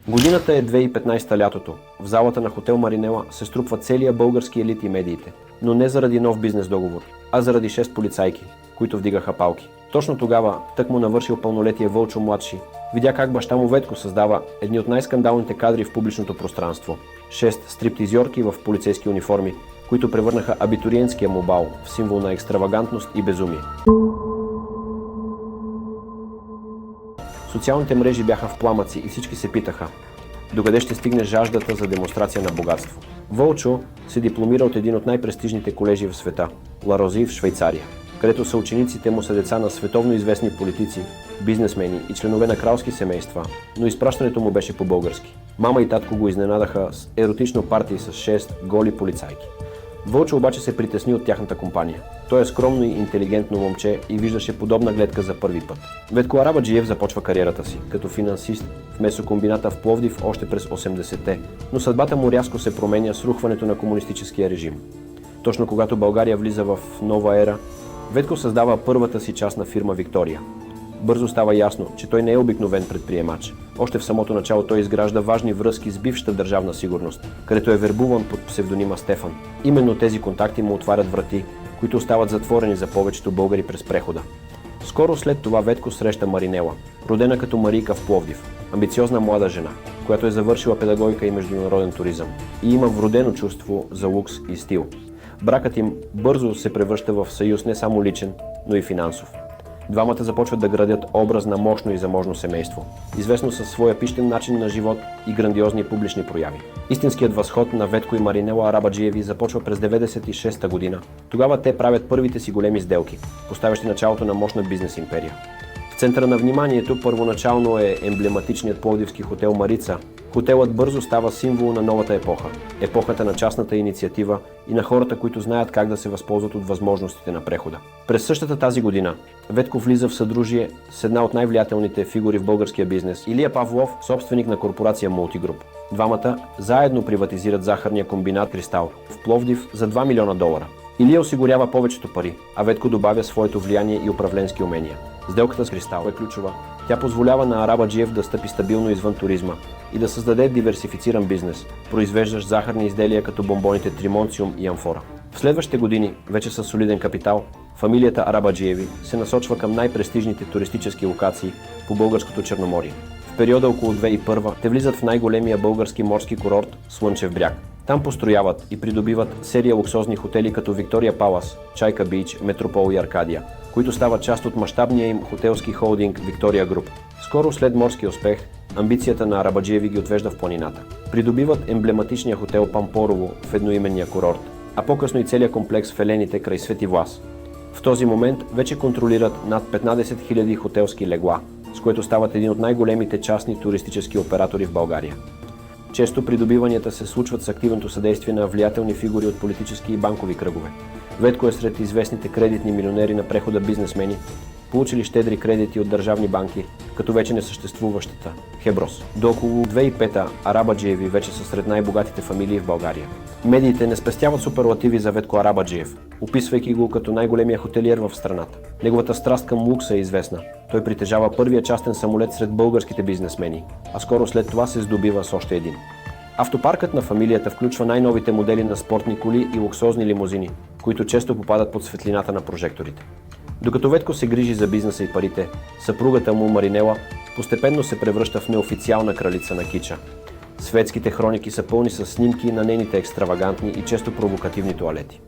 Годината е 2015 лятото. В залата на хотел Маринела се струпва целия български елит и медиите. Но не заради нов бизнес договор, а заради 6 полицайки, които вдигаха палки. Точно тогава, тъкмо навършил пълнолетие Вълчо младши, видя как баща му Ветко създава едни от най-скандалните кадри в публичното пространство. 6 стриптизьорки в полицейски униформи, които превърнаха абитуриентския му бал в символ на екстравагантност и безумие. Социалните мрежи бяха в пламъци и всички се питаха докъде ще стигне жаждата за демонстрация на богатство. Вълчо се дипломира от един от най-престижните колежи в света – Ла Рози в Швейцария, където съучениците му са деца на световно известни политици, бизнесмени и членове на кралски семейства, но изпращането му беше по-български. Мама и татко го изненадаха с еротично парти с 6 голи полицайки. Вълчо обаче се притесни от тяхната компания. Той е скромно и интелигентно момче и виждаше подобна гледка за първи път. Ветко Арабаджиев започва кариерата си като финансист в месокомбината в Пловдив още през 80-те, но съдбата му рязко се променя с рухването на комунистическия режим. Точно когато България влиза в нова ера, Ветко създава първата си частна фирма Виктория. Бързо става ясно, че той не е обикновен предприемач. Още в самото начало той изгражда важни връзки с бившата държавна сигурност, където е вербуван под псевдонима Стефан. Именно тези контакти му отварят врати, които остават затворени за повечето българи през прехода. Скоро след това Ветко среща Маринела, родена като Марийка в Пловдив, амбициозна млада жена, която е завършила педагогика и международен туризъм и има вродено чувство за лукс и стил. Бракът им бързо се превръща в съюз не само личен, но и финансов. Двамата започват да градят образ на мощно и заможно семейство, известно със своя пищен начин на живот и грандиозни публични прояви. Истинският възход на Ветко и Маринела Арабаджиеви започва през 1996 година. Тогава те правят първите си големи сделки, поставящи началото на мощна бизнес империя. В центъра на вниманието първоначално е емблематичният пловдивски хотел Марица. Хотелът бързо става символ на новата епоха. Епохата на частната инициатива и на хората, които знаят как да се възползват от възможностите на прехода. През същата тази година Ветко влиза в съдружие с една от най-влиятелните фигури в българския бизнес – Илия Павлов, собственик на корпорация Мултигруп. Двамата заедно приватизират захарния комбинат Кристал в Пловдив за $2 милиона. Илия осигурява повечето пари, а Ветко добавя своето влияние и управленски умения. Сделката с Кристал е ключова. Тя позволява на Арабаджиев да стъпи стабилно извън туризма и да създаде диверсифициран бизнес, произвеждащ захарни изделия като бомбоните Тримонциум и Амфора. В следващите години, вече със солиден капитал, фамилията Арабаджиеви се насочва към най-престижните туристически локации по българското Черноморие. В периода около 2001 те влизат в най-големия български морски курорт Слънчев бряг. Там построяват и придобиват серия луксозни хотели като Виктория Палас, Чайка Бич, Метропол и Аркадия, които стават част от мащабния им хотелски холдинг Виктория Груп. Скоро след морския успех, амбицията на Арабаджиеви ги отвежда в планината. Придобиват емблематичния хотел Пампорово в едноименния курорт, а по-късно и целият комплекс в Елените край Свети Влас. В този момент вече контролират над 15 000 хотелски легла, с което стават един от най-големите частни туристически оператори в България. Често придобиванията се случват с активното съдействие на влиятелни фигури от политически и банкови кръгове. Ветко е сред известните кредитни милионери на прехода бизнесмени, получили щедри кредити от държавни банки, като вече несъществуващата Хеброс. До около 2005-та Арабаджиеви вече са сред най-богатите фамилии в България. Медиите не спестяват суперлативи за Ветко Арабаджиев, описвайки го като най-големия хотелиер в страната. Неговата страст към лукса е известна. Той притежава първия частен самолет сред българските бизнесмени, а скоро след това се здобива с още един. Автопаркът на фамилията включва най-новите модели на спортни коли и луксозни лимузини, които често попадат под светлината на прожекторите. Докато Ветко се грижи за бизнеса и парите, съпругата му Маринела постепенно се превръща в неофициална кралица на кича. Светските хроники са пълни с снимки на нейните екстравагантни и често провокативни тоалети.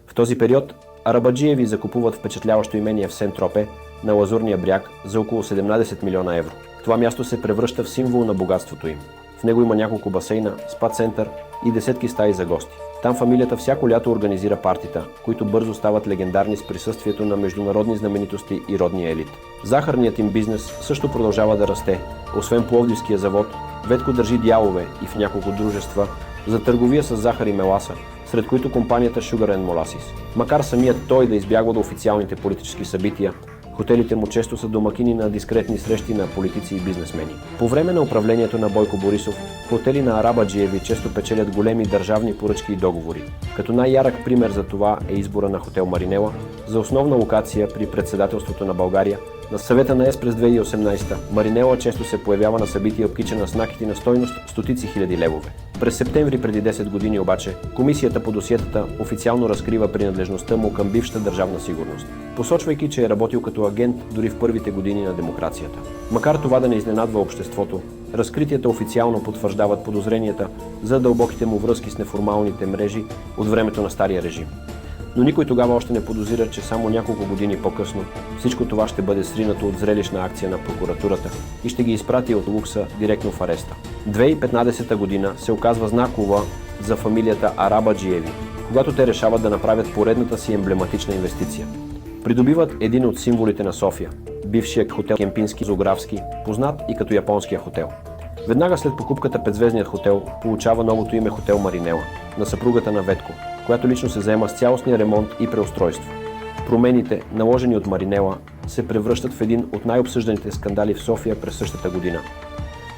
В този период Арабаджиеви закупуват впечатляващо имение в Сен-Тропе на Лазурния бряг за около 17 милиона евро. Това място се превръща в символ на богатството им. В него има няколко басейна, спа-център и десетки стаи за гости. Там фамилията всяко лято организира партита, които бързо стават легендарни с присъствието на международни знаменитости и родния елит. Захарният им бизнес също продължава да расте. Освен Пловдивския завод, Ветко държи дялове и в няколко дружества за търговия с захар и меласа, сред които компанията Sugar & Molasses. Макар самият той да избягва до официалните политически събития, хотелите му често са домакини на дискретни срещи на политици и бизнесмени. По време на управлението на Бойко Борисов, хотели на Арабаджиеви често печелят големи държавни поръчки и договори. Като най-ярък пример за това е избора на хотел Маринела за основна локация при председателството на България На съвета на ЕС през 2018 Маринела често се появява на събития, обкичена с накити на стойност стотици хиляди левове. През септември преди 10 години обаче, Комисията по досиетата официално разкрива принадлежността му към бившата държавна сигурност, посочвайки, че е работил като агент дори в първите години на демокрацията. Макар това да не изненадва обществото, разкритията официално потвърждават подозренията за дълбоките му връзки с неформалните мрежи от времето на стария режим. Но никой тогава още не подозира, че само няколко години по-късно всичко това ще бъде сринато от зрелищна акция на прокуратурата и ще ги изпрати от лукса директно в ареста. 2015 година се оказва знакова за фамилията Арабаджиеви, когато те решават да направят поредната си емблематична инвестиция. Придобиват един от символите на София – бившия хотел Кемпински Зографски, познат и като японския хотел. Веднага след покупката 5-звездният хотел получава новото име хотел Маринела, на съпругата на Ветко, която лично се заема с цялостния ремонт и преустройство. Промените, наложени от Маринела, се превръщат в един от най-обсъжданите скандали в София през същата година.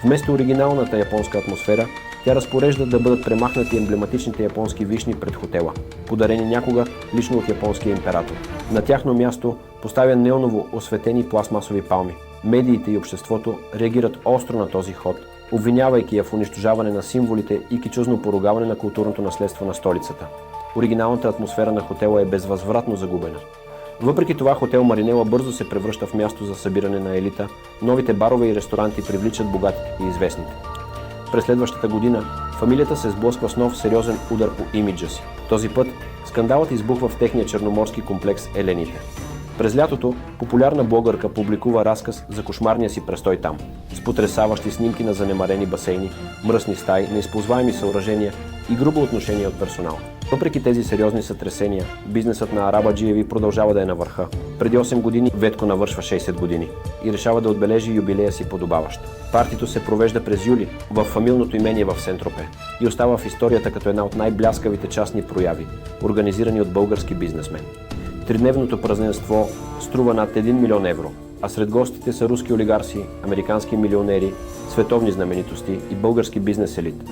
Вместо оригиналната японска атмосфера, тя разпорежда да бъдат премахнати емблематичните японски вишни пред хотела, подарени някога лично от японския император. На тяхно място поставя неоново осветени пластмасови палми. Медиите и обществото реагират остро на този ход, обвинявайки я в унищожаване на символите и кичузно поругаване на културното наследство на столицата. Оригиналната атмосфера на хотела е безвъзвратно загубена. Въпреки това, хотел Маринела бързо се превръща в място за събиране на елита, новите барове и ресторанти привличат богатите и известните. През следващата година фамилията се сблъсква с нов сериозен удар по имиджа си. Този път скандалът избухва в техния черноморски комплекс Елените. През лятото популярна блогърка публикува разказ за кошмарния си престой там, с потресаващи снимки на занемарени басейни, мръсни стаи, неизползваеми съоръжения и грубо отношение от персонала. Въпреки тези сериозни сътресения, бизнесът на Арабаджиеви продължава да е на върха. Преди 8 години Ветко навършва 60 години и решава да отбележи юбилея си подобаващ. Партито се провежда през юли в фамилното имение в Сент-Тропе и остава в историята като една от най-бляскавите частни прояви, организирани от български бизнесмени. Тридневното празненство струва над 1 милион евро, а сред гостите са руски олигарси, американски милионери, световни знаменитости и български бизнес елит.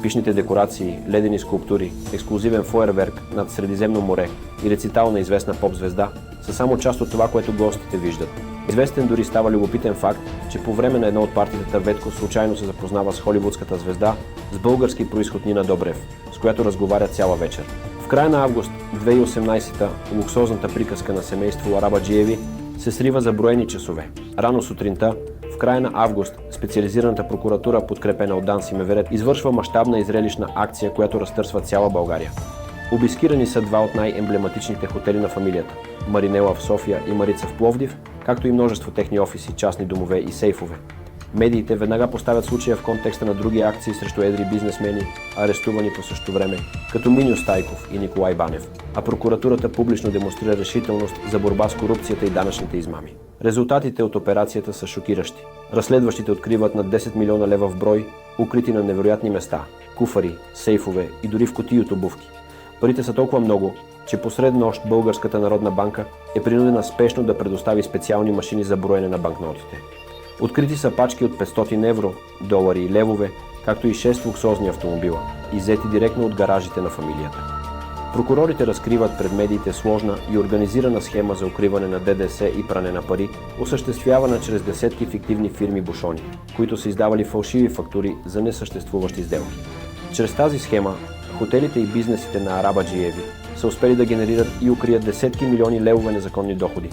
Пишните декорации, ледени скулптури, ексклузивен фойерверк над Средиземно море и рецитал на известна поп-звезда са само част от това, което гостите виждат. Известен дори става любопитен факт, че по време на едно от партията Ветко случайно се запознава с холивудската звезда с български произход Нина Добрев, с която разговаря цяла вечер. В края на август 2018 луксозната приказка на семейство Арабаджиеви се срива за броени часове. Рано сутринта, в края на август, специализираната прокуратура, подкрепена от ДАНС и МВР, извършва мащабна и зрелищна акция, която разтърсва цяла България. Обискирани са два от най-емблематичните хотели на фамилията – Маринела в София и Марица в Пловдив, както и множество техни офиси, частни домове и сейфове. Медиите веднага поставят случая в контекста на други акции срещу едри бизнесмени, арестувани по същото време, като Миньо Стайков и Николай Банев, а прокуратурата публично демонстрира решителност за борба с корупцията и данъчните измами. Резултатите от операцията са шокиращи. Разследващите откриват над 10 милиона лева в брой, укрити на невероятни места – куфари, сейфове и дори в кутии от обувки. Парите са толкова много, че посред нощ Българската народна банка е принудена спешно да предостави специални машини за броене на банкнотите. Открити са пачки от 500 евро, долари и левове, както и 6 луксозни автомобила, иззети директно от гаражите на фамилията. Прокурорите разкриват пред медиите сложна и организирана схема за укриване на ДДС и пране на пари, осъществявана чрез десетки фиктивни фирми бушони, които са издавали фалшиви фактури за несъществуващи сделки. Чрез тази схема хотелите и бизнесите на Арабаджиеви са успели да генерират и укрият десетки милиони левове незаконни доходи.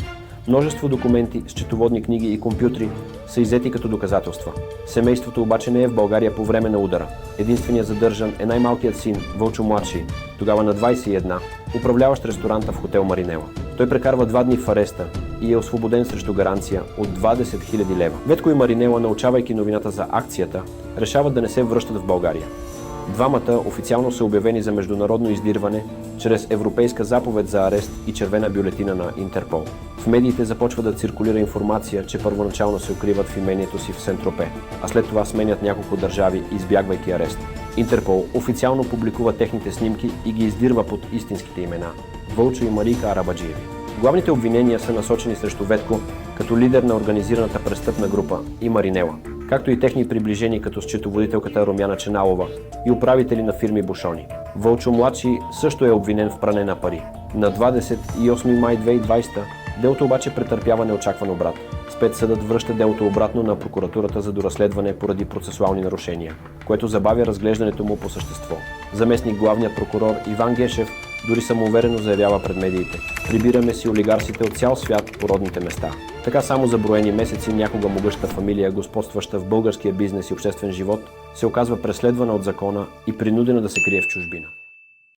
Множество документи, счетоводни книги и компютри са иззети като доказателства. Семейството обаче не е в България по време на удара. Единственият задържан е най-малкият син, Вълчо младши, тогава на 21, управляващ ресторанта в хотел Маринела. Той прекарва 2 дни в ареста и е освободен срещу гаранция от 20 000 лева. Ветко и Маринела, научавайки новината за акцията, решават да не се връщат в България. Двамата официално са обявени за международно издирване чрез Европейска заповед за арест и червена бюлетина на Интерпол. В медиите започва да циркулира информация, че първоначално се укриват в имението си в Сент-Тропе, а след това сменят няколко държави, избягвайки арест. Интерпол официално публикува техните снимки и ги издирва под истинските имена – Вълчо и Марийка Арабаджиеви. Главните обвинения са насочени срещу Ветко като лидер на организираната престъпна група и Маринела, както и техни приближени като счетоводителката Румяна Ченалова и управители на фирми бушони. Вълчо младши също е обвинен в пране на пари. На 28 май 2020 Делото обаче претърпява неочакван обрат. Спецсъдът връща делото обратно на прокуратурата за доразследване поради процесуални нарушения, което забавя разглеждането му по същество. Заместник главният прокурор Иван Гешев дори самоуверено заявява пред медиите: "Прибираме си олигарсите от цял свят по родните места." Така само за броени месеци някога могъща фамилия, господстваща в българския бизнес и обществен живот, се оказва преследвана от закона и принудена да се крие в чужбина.